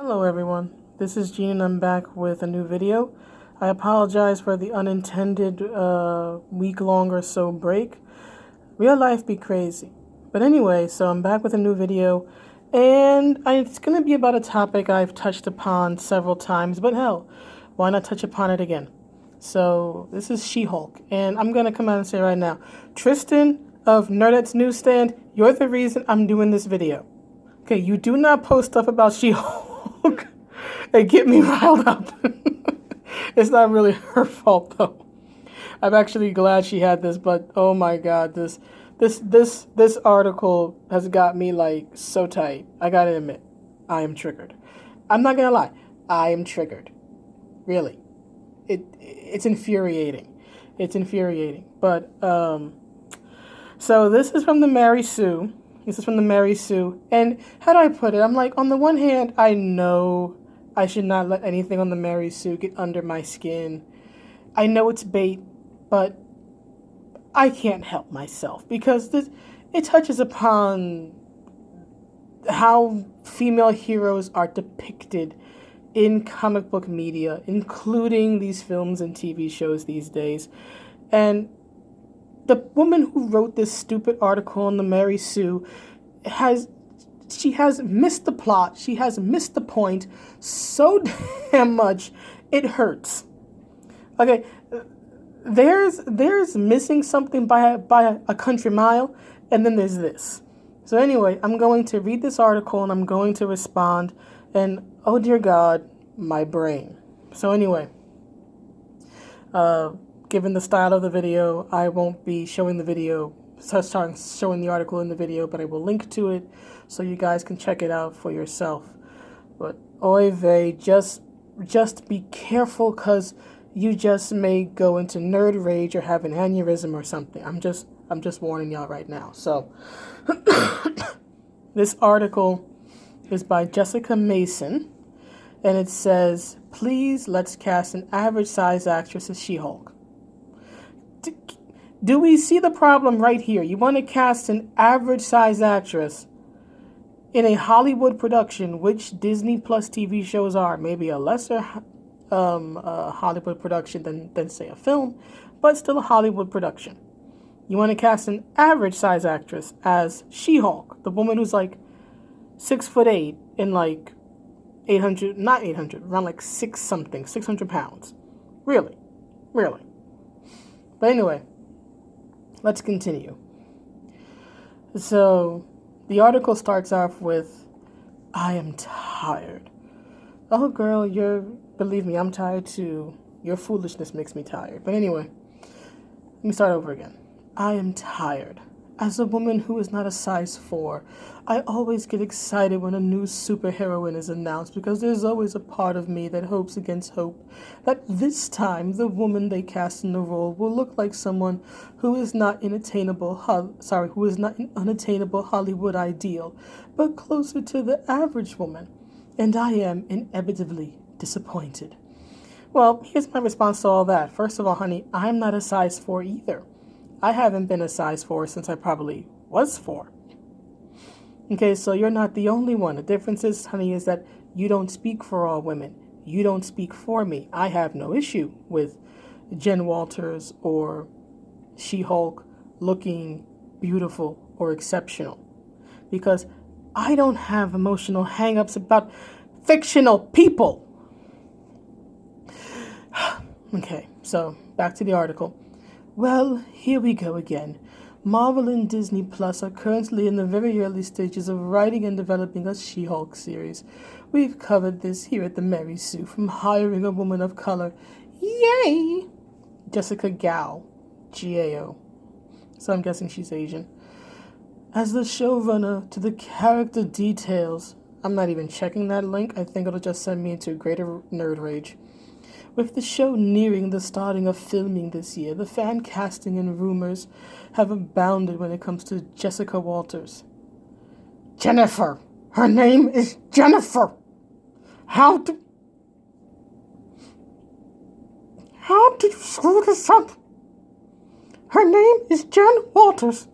Hello everyone, this is Gene and I'm back with a new video. I apologize for the unintended week-long or so break. Real life be crazy. But anyway, so I'm back with a new video and it's going to be about a topic I've touched upon several times, but hell, why not touch upon it again? So this is She-Hulk, and I'm going to come out and say right now, Tristen of Nerdette's Newstand, you're the reason I'm doing this video. Okay, you do not post stuff about She-Hulk and get me riled up. It's not really her fault though. I'm actually glad she had this, but oh my god, this article has got me like so tight. I gotta admit, I am triggered. I'm not gonna lie, I am triggered. Really, it's infuriating. It's infuriating. But so this is from the Mary Sue. This is from the Mary Sue. And how do I put it? I'm like, on the one hand, I know I should not let anything on the Mary Sue get under my skin. I know it's bait, but I can't help myself because it touches upon how female heroes are depicted in comic book media, including these films and TV shows these days. And the woman who wrote this stupid article on the Mary Sue has missed the plot. She has missed the point so damn much it hurts. Okay, there's missing something by a country mile, and then there's this. So anyway, I'm going to read this article and I'm going to respond, and oh dear God, my brain. So anyway, given the style of the video, I won't be showing the video, showing the article in the video, but I will link to it so you guys can check it out for yourself. But oy vey, just be careful, because you just may go into nerd rage or have an aneurysm or something. I'm just warning y'all right now. So this article is by Jessica Mason, and it says, "Please let's cast an average size actress as She-Hulk." Do we see the problem right here? You want to cast an average size actress in a Hollywood production, which Disney Plus TV shows are, maybe a lesser Hollywood production than say a film, but still a Hollywood production. You want to cast an average size actress as She-Hulk, the woman who's like 6'8" and like 800, not 800, around like 600 pounds. Really. But anyway, let's continue. So the article starts off with, "I am tired." Oh girl, believe me, I'm tired too. Your foolishness makes me tired. But anyway, let me start over again. "I am tired. As a woman who is not a size 4, I always get excited when a new superheroine is announced, because there's always a part of me that hopes against hope that this time the woman they cast in the role will look like someone who is not an unattainable Hollywood ideal, but closer to the average woman. And I am inevitably disappointed." Well, here's my response to all that. First of all, honey, I'm not a size 4 either. I haven't been a size 4 since I probably was 4. Okay, so you're not the only one. The difference is, honey, is that you don't speak for all women. You don't speak for me. I have no issue with Jen Walters or She-Hulk looking beautiful or exceptional, because I don't have emotional hang-ups about fictional people. Okay, so back to the article. "Well, here we go again. Marvel and Disney Plus are currently in the very early stages of writing and developing a She-Hulk series. We've covered this here at the Mary Sue, from hiring a woman of color." Yay! Jessica Gao, G-A-O. So I'm guessing she's Asian. "As the showrunner, to the character details." I'm not even checking that link. I think it'll just send me into greater nerd rage. "With the show nearing the starting of filming this year, the fan casting and rumors have abounded when it comes to Jessica Walters." Jennifer! Her name is Jennifer! How did you screw this up? Her name is Jen Walters.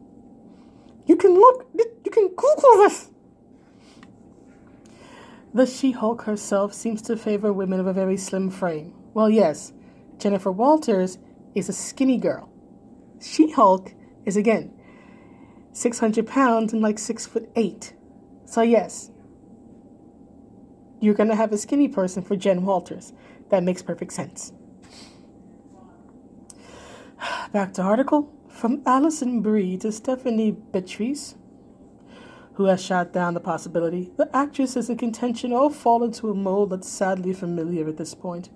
You can Google this. The She-Hulk herself seems to favor women of a very slim frame. Well, yes, Jennifer Walters is a skinny girl. She-Hulk is, again, 600 pounds and like 6'8". So yes, you're going to have a skinny person for Jen Walters. That makes perfect sense. Back to article. From Alison Brie to Stephanie Beatrice, who has shot down the possibility, the actress is in contention all fall into a mold that's sadly familiar at this point.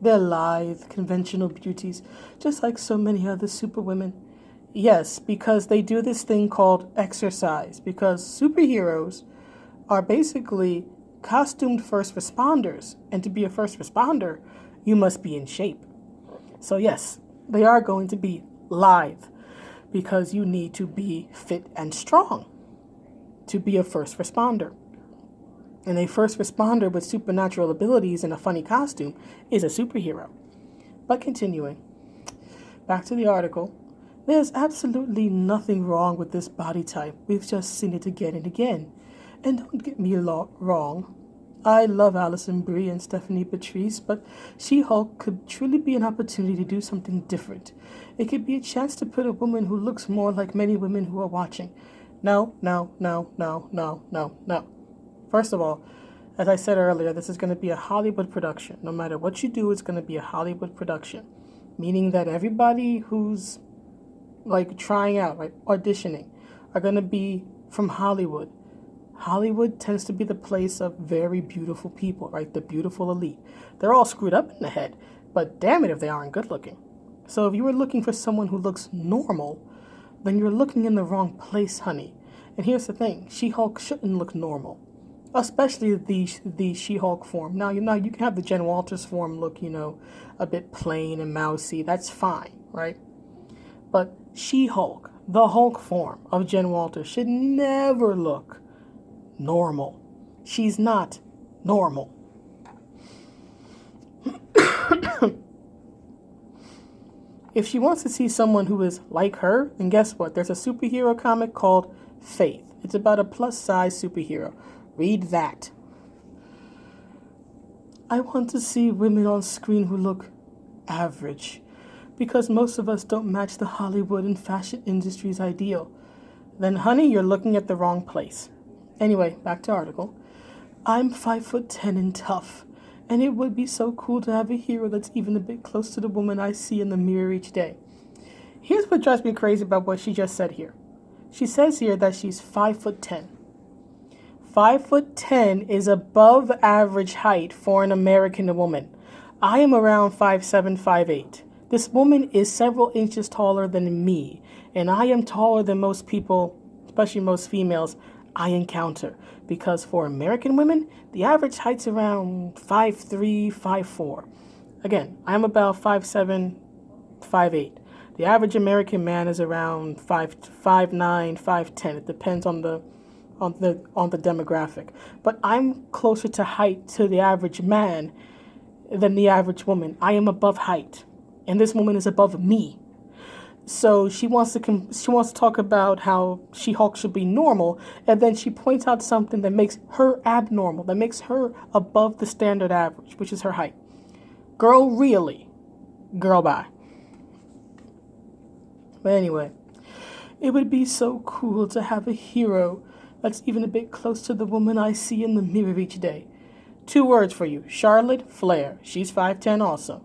They're lithe, conventional beauties, just like so many other superwomen. Yes, because they do this thing called exercise, because superheroes are basically costumed first responders, and to be a first responder, you must be in shape. So yes, they are going to be lithe, because you need to be fit and strong to be a first responder. And a first responder with supernatural abilities and a funny costume is a superhero. But continuing, back to the article, there's absolutely nothing wrong with this body type. We've just seen it again and again. And don't get me wrong, I love Alison Brie and Stephanie Beatrice, but She-Hulk could truly be an opportunity to do something different. It could be a chance to put a woman who looks more like many women who are watching. No. First of all, as I said earlier, this is going to be a Hollywood production. No matter what you do, it's going to be a Hollywood production. Meaning that everybody who's like trying out, like auditioning, are going to be from Hollywood. Hollywood tends to be the place of very beautiful people, right? The beautiful elite. They're all screwed up in the head, but damn it if they aren't good looking. So if you were looking for someone who looks normal, then you're looking in the wrong place, honey. And here's the thing, She-Hulk shouldn't look normal, especially the She-Hulk form. Now, you can have the Jen Walters form look, a bit plain and mousy. That's fine, right? But She-Hulk, the Hulk form of Jen Walters, should never look normal. She's not normal. If she wants to see someone who is like her, then guess what? There's a superhero comic called Faith. It's about a plus-size superhero. Read that. I want to see women on screen who look average, because most of us don't match the Hollywood and fashion industry's ideal. Then, honey, you're looking at the wrong place. Anyway, back to article. I'm 5'10" and tough, and it would be so cool to have a hero that's even a bit close to the woman I see in the mirror each day. Here's what drives me crazy about what she just said here. She says here that she's 5'10". 5'10" is above average height for an American woman. I am around 5'7", 5'8". This woman is several inches taller than me, and I am taller than most people, especially most females, I encounter. Because for American women, the average height's around 5'3", 5'4". Again, I'm about 5'7", 5'8". The average American man is around 5'9", 5'10". It depends on the demographic. But I'm closer to height to the average man than the average woman. I am above height, and this woman is above me. So she wants to talk about how She-Hulk should be normal, and then she points out something that makes her abnormal, that makes her above the standard average, which is her height. Girl, really? Girl, bye. But anyway, it would be so cool to have a hero that's even a bit close to the woman I see in the mirror each day. 2 words for you. Charlotte Flair. She's 5'10" also.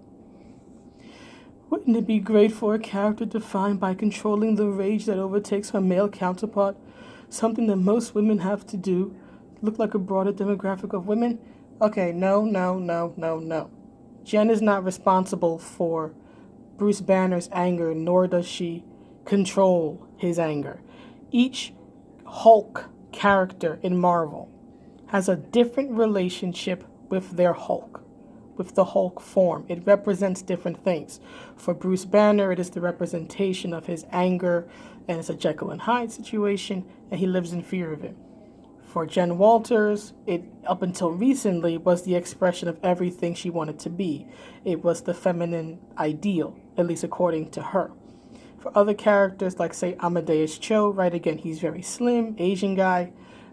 Wouldn't it be great for a character defined by controlling the rage that overtakes her male counterpart? Something that most women have to do. Look like a broader demographic of women? Okay, no. Jen is not responsible for Bruce Banner's anger, nor does she control his anger. Each Hulk character in Marvel has a different relationship with their Hulk. With the Hulk form. It represents different things. For Bruce Banner, it is the representation of his anger, and it's a Jekyll and Hyde situation, and he lives in fear of it. For Jen Walters, it, up until recently, was the expression of everything she wanted to be. It was the feminine ideal, at least according to her. For other characters, like, say, Amadeus Cho, right, again, he's very slim, Asian guy,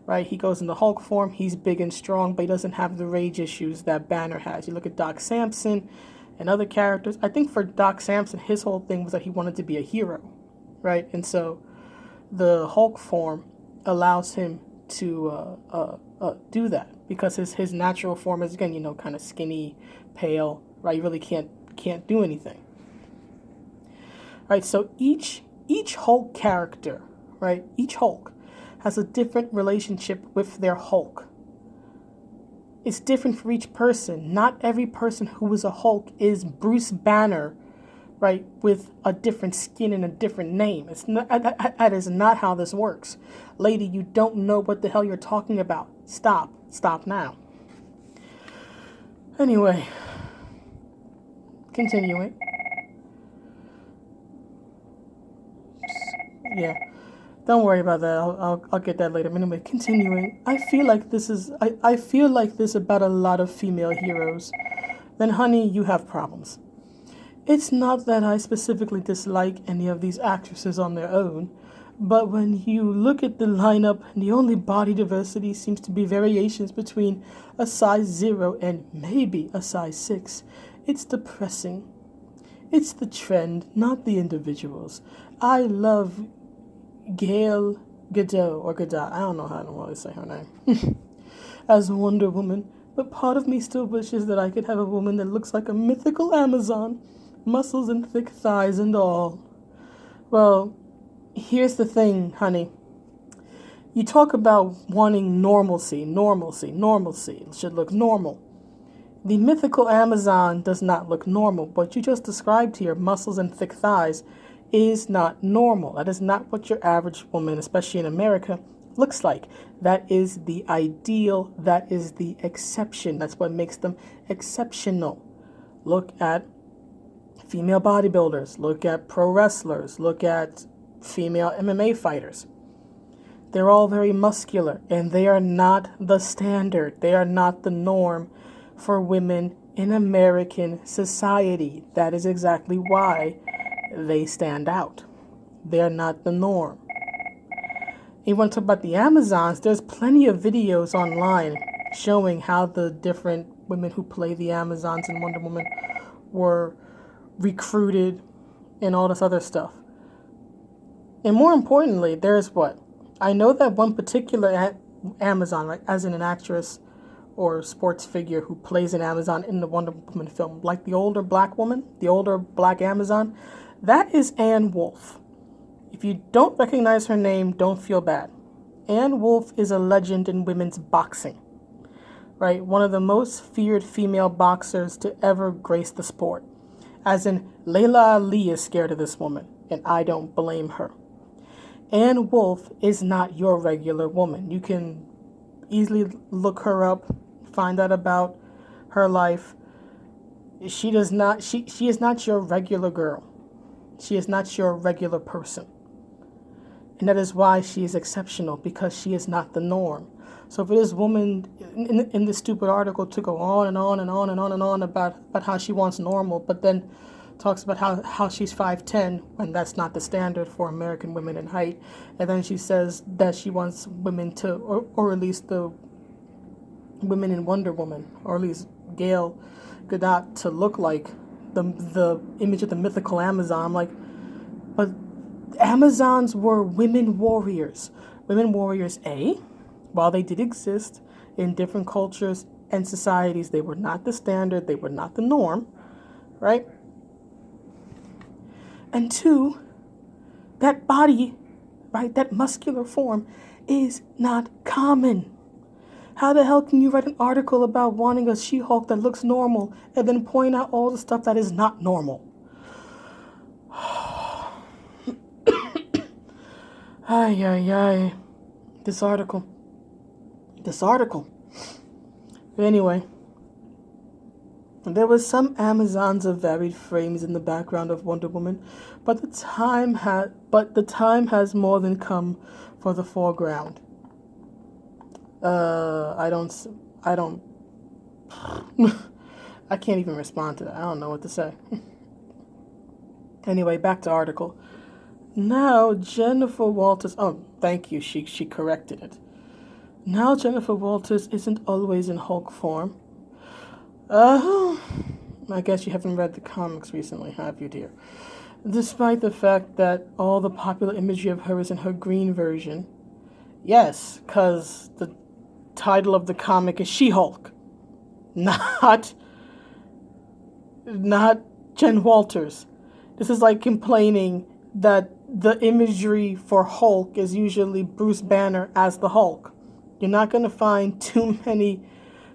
right? He goes into Hulk form. He's big and strong, but he doesn't have the rage issues that Banner has. You look at Doc Samson and other characters. I think for Doc Samson, his whole thing was that he wanted to be a hero, right? And so the Hulk form allows him to do that because his natural form is, again, kind of skinny, pale, right? You really can't do anything, right? So each Hulk character, right? Each Hulk has a different relationship with their Hulk. It's different for each person. Not every person who is a Hulk is Bruce Banner, right, with a different skin and a different name. It's not, that is not how this works. Lady, you don't know what the hell you're talking about. Stop now. Anyway, continuing. Yeah. Don't worry about that. I'll get that later. But anyway, continuing. I feel like this about a lot of female heroes. Then, honey, you have problems. It's not that I specifically dislike any of these actresses on their own, but when you look at the lineup, the only body diversity seems to be variations between a size 0 and maybe a size 6. It's depressing. It's the trend, not the individuals. I love Gal Gadot, or Gadot, I don't know how to really say her name, as Wonder Woman, but part of me still wishes that I could have a woman that looks like a mythical Amazon, muscles and thick thighs and all. Well, here's the thing, honey. You talk about wanting normalcy. It should look normal. The mythical Amazon does not look normal. What you just described here, muscles and thick thighs, is not normal. That is not what your average woman, especially in America, looks like. That is the ideal. That is the exception. That's what makes them exceptional. Look at female bodybuilders. Look at pro wrestlers. Look at female MMA fighters. They're all very muscular, and they are not the standard. They are not the norm for women in American society. That is exactly why they stand out. They're not the norm. You want to talk about the Amazons? There's plenty of videos online showing how the different women who play the Amazons in Wonder Woman were recruited and all this other stuff. And more importantly, there's what? I know that one particular Amazon, right, as in an actress or sports figure who plays an Amazon in the Wonder Woman film, like the older black woman, the older black Amazon, that is Ann Wolfe. If you don't recognize her name, don't feel bad. Ann Wolfe is a legend in women's boxing, right? One of the most feared female boxers to ever grace the sport. As in, Layla Ali is scared of this woman, and I don't blame her. Ann Wolfe is not your regular woman. You can easily look her up, find out about her life. She is not your regular girl. She is not your regular person. And that is why she is exceptional, because she is not the norm. So for this woman in this stupid article to go on and on and on and on and on about how she wants normal, but then talks about how she's 5'10", when that's not the standard for American women in height. And then she says that she wants women to, or at least the women in Wonder Woman, or at least Gal Gadot, to look like the image of the mythical Amazon. I'm like, but Amazons were women warriors. Women warriors, while they did exist in different cultures and societies, they were not the standard, they were not the norm, right? And 2, that body, right, that muscular form is not common. How the hell can you write an article about wanting a She-Hulk that looks normal and then point out all the stuff that is not normal? Ay. This article. But anyway, there was some Amazons of varied frames in the background of Wonder Woman, but the time has more than come for the foreground. I don't I can't even respond to that. I don't know what to say. Anyway, back to article. Now Jennifer Walters, oh, thank you, she corrected it. Now Jennifer Walters isn't always in Hulk form. Uh, I guess you haven't read the comics recently, have you, dear? Despite the fact that all the popular imagery of her is in her green version. Yes, because the title of the comic is She-Hulk. Not Jen Walters. This is like complaining that the imagery for Hulk is usually Bruce Banner as the Hulk. You're not going to find too many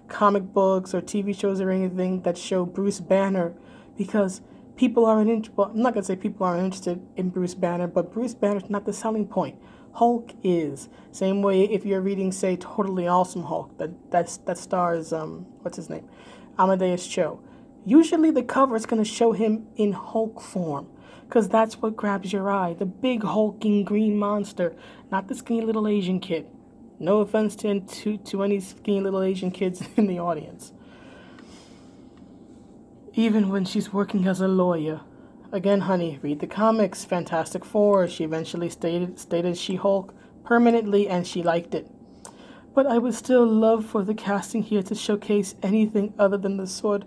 comic books or TV shows or anything that show Bruce Banner because people aren't well, I'm not going to say people aren't interested in Bruce Banner, but Bruce Banner's not the selling point. Hulk is. Same way if you're reading, say, Totally Awesome Hulk, that stars, what's his name? Amadeus Cho. Usually the cover is going to show him in Hulk form because that's what grabs your eye. The big hulking green monster, not the skinny little Asian kid. No offense to any skinny little Asian kids in the audience. Even when she's working as a lawyer. Again, honey, read the comics. Fantastic Four. She eventually stayed She-Hulk permanently, and she liked it. But I would still love for the casting here to showcase anything other than the sort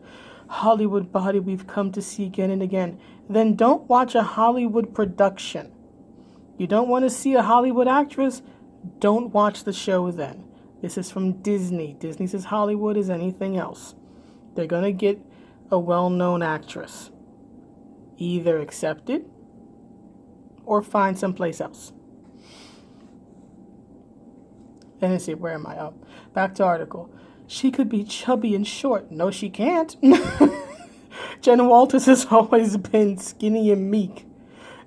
Hollywood body we've come to see again and again. Then don't watch a Hollywood production. You don't want to see a Hollywood actress? Don't watch the show then. This is from Disney. Disney says Hollywood is anything else. They're going to get a well-known actress. Either accept it or find someplace else. And let's see, where am I? Oh, back to article. She could be chubby and short. No, she can't. Jen Walters has always been skinny and meek.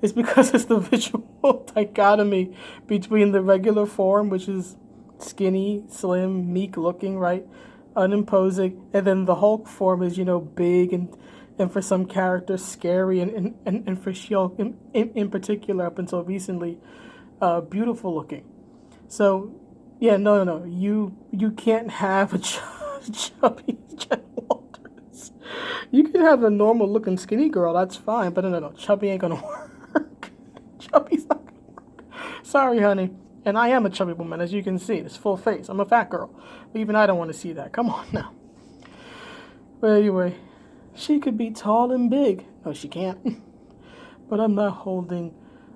It's because it's the visual dichotomy between the regular form, which is skinny, slim, meek looking, right? Unimposing. And then the Hulk form is, big and for some characters scary and for She-Hulk in particular up until recently, beautiful looking. So, yeah, no. You can't have a chubby Jen Walters. You can have a normal looking skinny girl, that's fine, but no. Chubby ain't gonna work. Chubby's not gonna work. Sorry, honey. And I am a chubby woman, as you can see. It's full face. I'm a fat girl. But even I don't want to see that. Come on now. But anyway, she could be tall and big. No, she can't. But I'm not holding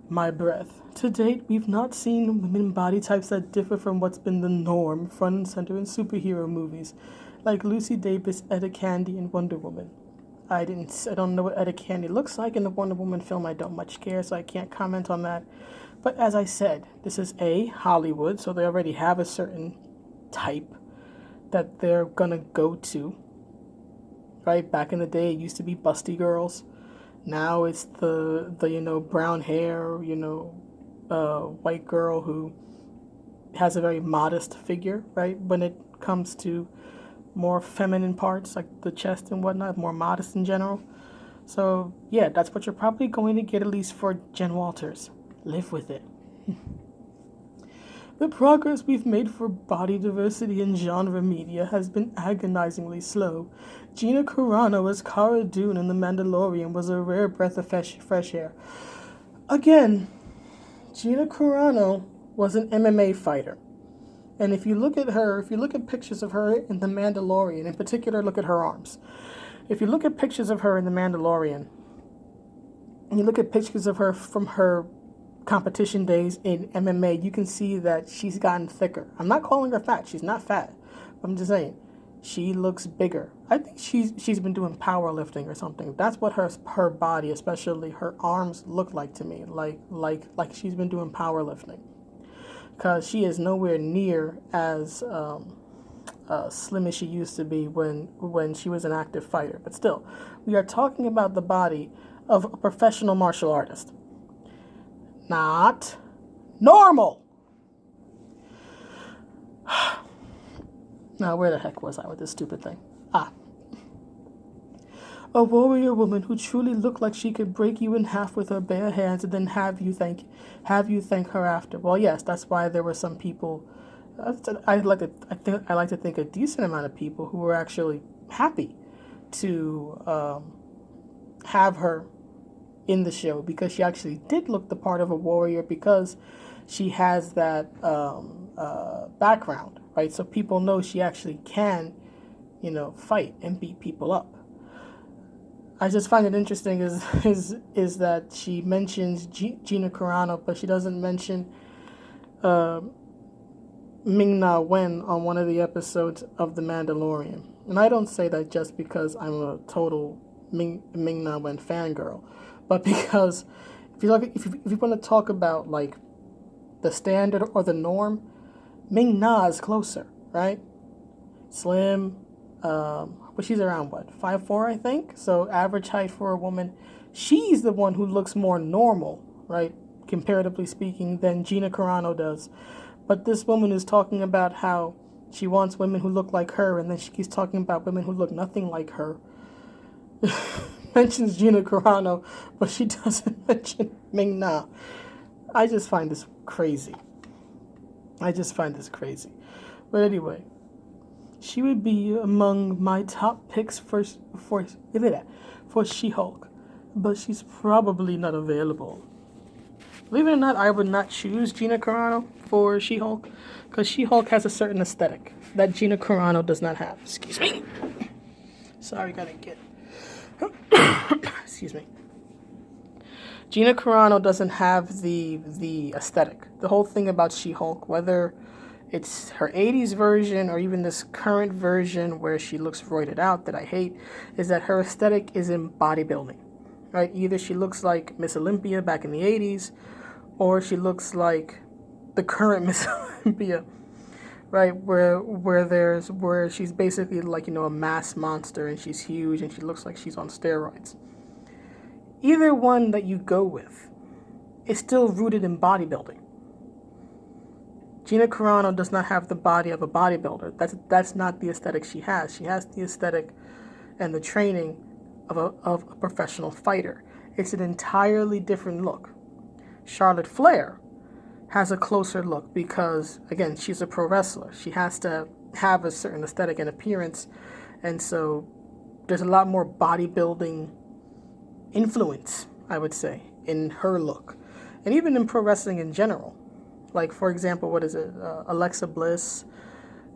my breath. To date, we've not seen women body types that differ from what's been the norm, front and center in superhero movies, like Lucy Davis, Etta Candy, and Wonder Woman. I don't know what Etta Candy looks like in the Wonder Woman film. I don't much care, so I can't comment on that. But as I said, this is Hollywood, so they already have a certain type that they're gonna go to. Right? Back in the day, it used to be busty girls. Now it's the brown hair, white girl who has a very modest figure, right? When it comes to more feminine parts like the chest and whatnot, more modest in general. So yeah, that's what you're probably going to get, at least for Jen Walters. Live with it. The progress we've made for body diversity in genre media has been agonizingly slow. Gina Carano as Cara Dune in The Mandalorian was a rare breath of fresh air. Again, Gina Carano was an MMA fighter. And if you look at pictures of her in The Mandalorian, in particular, look at her arms. If you look at pictures of her in The Mandalorian, and you look at pictures of her from her competition days in MMA, you can see that she's gotten thicker. I'm not calling her fat. She's not fat. I'm just saying she looks bigger. I think she's been doing powerlifting or something. That's what her body, especially her arms, look like to me. Like she's been doing powerlifting. Because she is nowhere near as slim as she used to be when she was an active fighter. But still, we are talking about the body of a professional martial artist. Not normal. Now, where the heck was I with this stupid thing? A warrior woman who truly looked like she could break you in half with her bare hands and then have you thank her after. Well, yes, that's why there were some people. I like to think a decent amount of people who were actually happy to have her in the show, because she actually did look the part of a warrior, because she has that background, right? So people know she actually can, fight and beat people up. I just find it interesting is that she mentions Gina Carano, but she doesn't mention Ming-Na Wen on one of the episodes of The Mandalorian. And I don't say that just because I'm a total Ming-Na Wen fangirl, but because if you want to talk about like the standard or the norm, Ming-Na is closer, right? Slim, but she's around 5'4", I think. So average height for a woman. She's the one who looks more normal, right, comparatively speaking, than Gina Carano does. But this woman is talking about how she wants women who look like her, and then she keeps talking about women who look nothing like her. Mentions Gina Carano, but she doesn't mention Ming-Na. I just find this crazy. But anyway, she would be among my top picks for She-Hulk, but she's probably not available. Believe it or not, I would not choose Gina Carano for She-Hulk, because She-Hulk has a certain aesthetic that Gina Carano does not have. Excuse me. Sorry, gotta get... Excuse me. Gina Carano doesn't have the aesthetic. The whole thing about She-Hulk, whether it's her 80s version or even this current version where she looks roided out that I hate, is that her aesthetic is in bodybuilding, right? Either she looks like Miss Olympia back in the 80s, or she looks like the current Miss Olympia, right? Where she's basically like, a mass monster, and she's huge and she looks like she's on steroids. Either one that you go with is still rooted in bodybuilding. Gina Carano does not have the body of a bodybuilder. That's not the aesthetic she has. She has the aesthetic and the training of a professional fighter. It's an entirely different look. Charlotte Flair has a closer look because, again, she's a pro wrestler. She has to have a certain aesthetic and appearance, and so there's a lot more bodybuilding influence, I would say, in her look, and even in pro wrestling in general. Like, for example, Alexa Bliss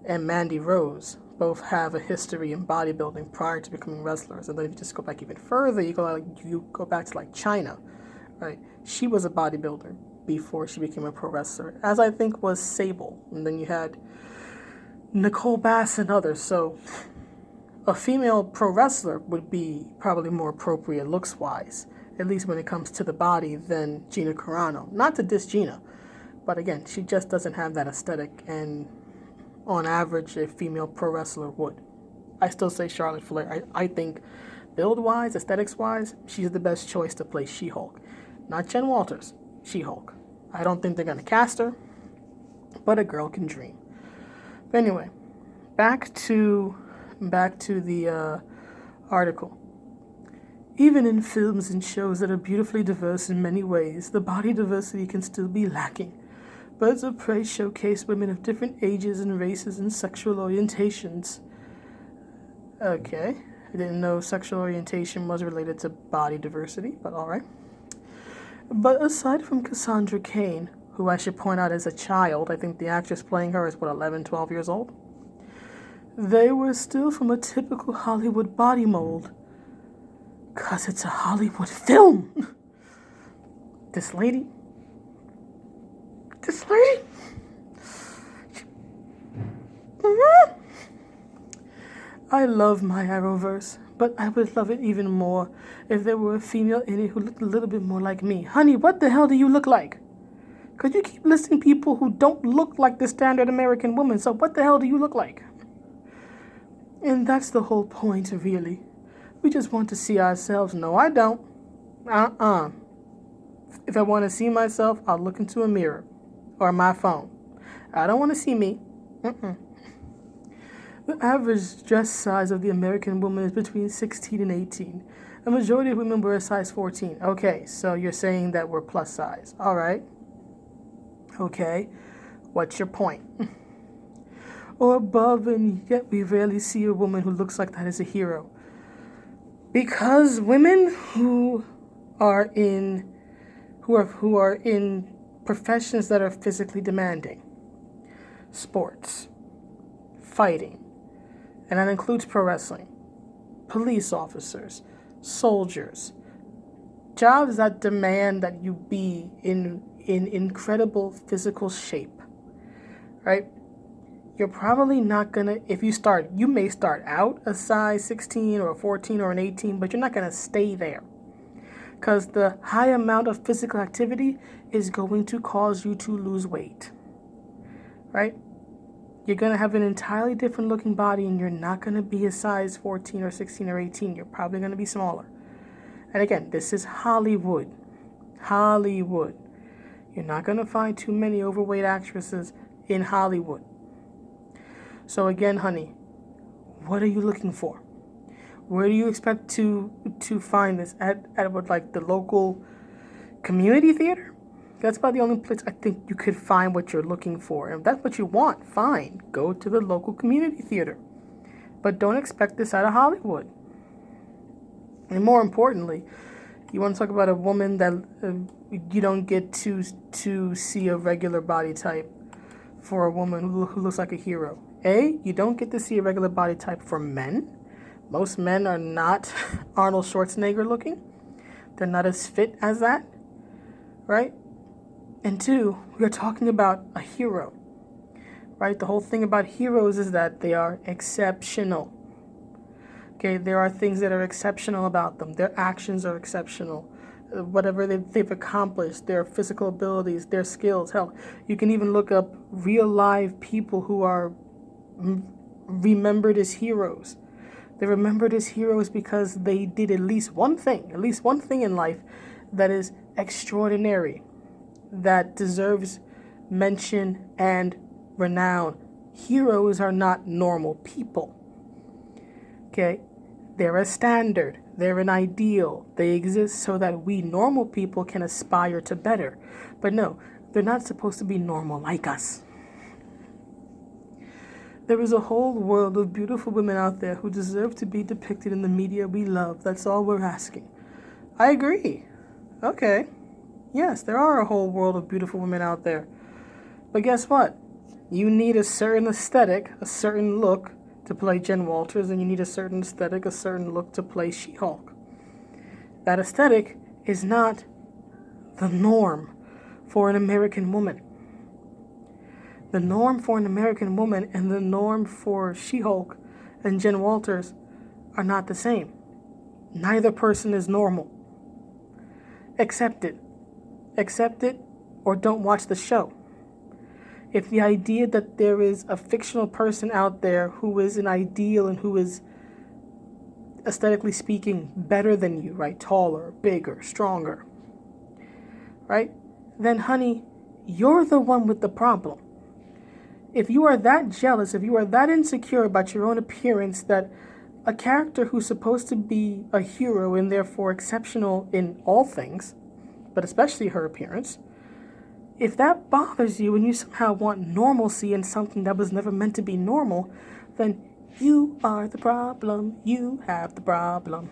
and Mandy Rose both have a history in bodybuilding prior to becoming wrestlers. And then if you just go back even further, you go back to like China, right? She was a bodybuilder before she became a pro wrestler, as I think was Sable. And then you had Nicole Bass and others. So a female pro wrestler would be probably more appropriate looks-wise, at least when it comes to the body, than Gina Carano. Not to diss Gina, but again, she just doesn't have that aesthetic, and on average, a female pro wrestler would. I still say Charlotte Flair. I think build-wise, aesthetics-wise, she's the best choice to play She-Hulk. Not Jen Walters, She-Hulk. I don't think they're going to cast her, but a girl can dream. But anyway, back to the article. Even in films and shows that are beautifully diverse in many ways, the body diversity can still be lacking. Birds of Prey showcase women of different ages and races and sexual orientations. Okay, I didn't know sexual orientation was related to body diversity, but alright. But aside from Cassandra Cain, who I should point out is a child, I think the actress playing her is, 11, 12 years old? They were still from a typical Hollywood body mold. 'Cause it's a Hollywood film. This lady. I love my Arrowverse, but I would love it even more if there were a female in it who looked a little bit more like me. Honey, what the hell do you look like? Because you keep listing people who don't look like the standard American woman, so what the hell do you look like? And that's the whole point, really. We just want to see ourselves. No, I don't. If I want to see myself, I'll look into a mirror or my phone. I don't want to see me. The average dress size of the American woman is between 16 and 18. A majority of women wear a size 14. Okay, so you're saying that we're plus size. All right. Okay, what's your point? Or above, and yet we rarely see a woman who looks like that as a hero. Because women who are in professions that are physically demanding, sports, fighting, and that includes pro wrestling, police officers, soldiers, jobs that demand that you be in incredible physical shape, right? You're probably not gonna, you may start out a size 16 or a 14 or an 18, but you're not gonna stay there. Because the high amount of physical activity is going to cause you to lose weight, right? You're going to have an entirely different looking body, and you're not going to be a size 14 or 16 or 18. You're probably going to be smaller. And again, this is Hollywood. Hollywood. You're not going to find too many overweight actresses in Hollywood. So again, honey, what are you looking for? Where do you expect to find this? At like the local community theater? That's about the only place I think you could find what you're looking for. And if that's what you want, fine. Go to the local community theater. But don't expect this out of Hollywood. And more importantly, you want to talk about a woman that you don't get to see a regular body type for a woman who looks like a hero. You don't get to see a regular body type for men. Most men are not Arnold Schwarzenegger looking. They're not as fit as that, right? And 2, we're talking about a hero, right? The whole thing about heroes is that they are exceptional. Okay, there are things that are exceptional about them. Their actions are exceptional. Whatever they've accomplished, their physical abilities, their skills. Hell, you can even look up real live people who are remembered as heroes. They're remembered as heroes because they did at least one thing in life that is extraordinary, that deserves mention and renown. Heroes are not normal people. Okay? They're a standard. They're an ideal. They exist so that we normal people can aspire to better. But no, they're not supposed to be normal like us. There is a whole world of beautiful women out there who deserve to be depicted in the media we love. That's all we're asking. I agree. Okay. Yes, there are a whole world of beautiful women out there. But guess what? You need a certain aesthetic, a certain look to play Jen Walters, and you need a certain aesthetic, a certain look to play She-Hulk. That aesthetic is not the norm for an American woman. The norm for an American woman and the norm for She-Hulk and Jen Walters are not the same. Neither person is normal. Accept it. Accept it or don't watch the show. If the idea that there is a fictional person out there who is an ideal and who is, aesthetically speaking, better than you, right? Taller, bigger, stronger, right? Then, honey, you're the one with the problem. If you are that jealous, if you are that insecure about your own appearance that a character who's supposed to be a hero and therefore exceptional in all things, but especially her appearance, if that bothers you and you somehow want normalcy in something that was never meant to be normal, then you are the problem. You have the problem.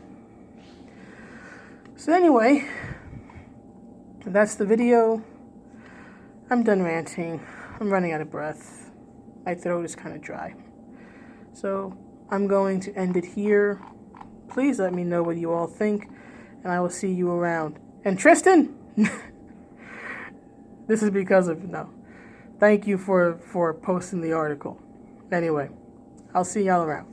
So anyway, that's the video. I'm done ranting. I'm running out of breath. My throat is kind of dry. So I'm going to end it here. Please let me know what you all think, and I will see you around. And Tristen, this is because of, no. Thank you for posting the article. Anyway, I'll see y'all around.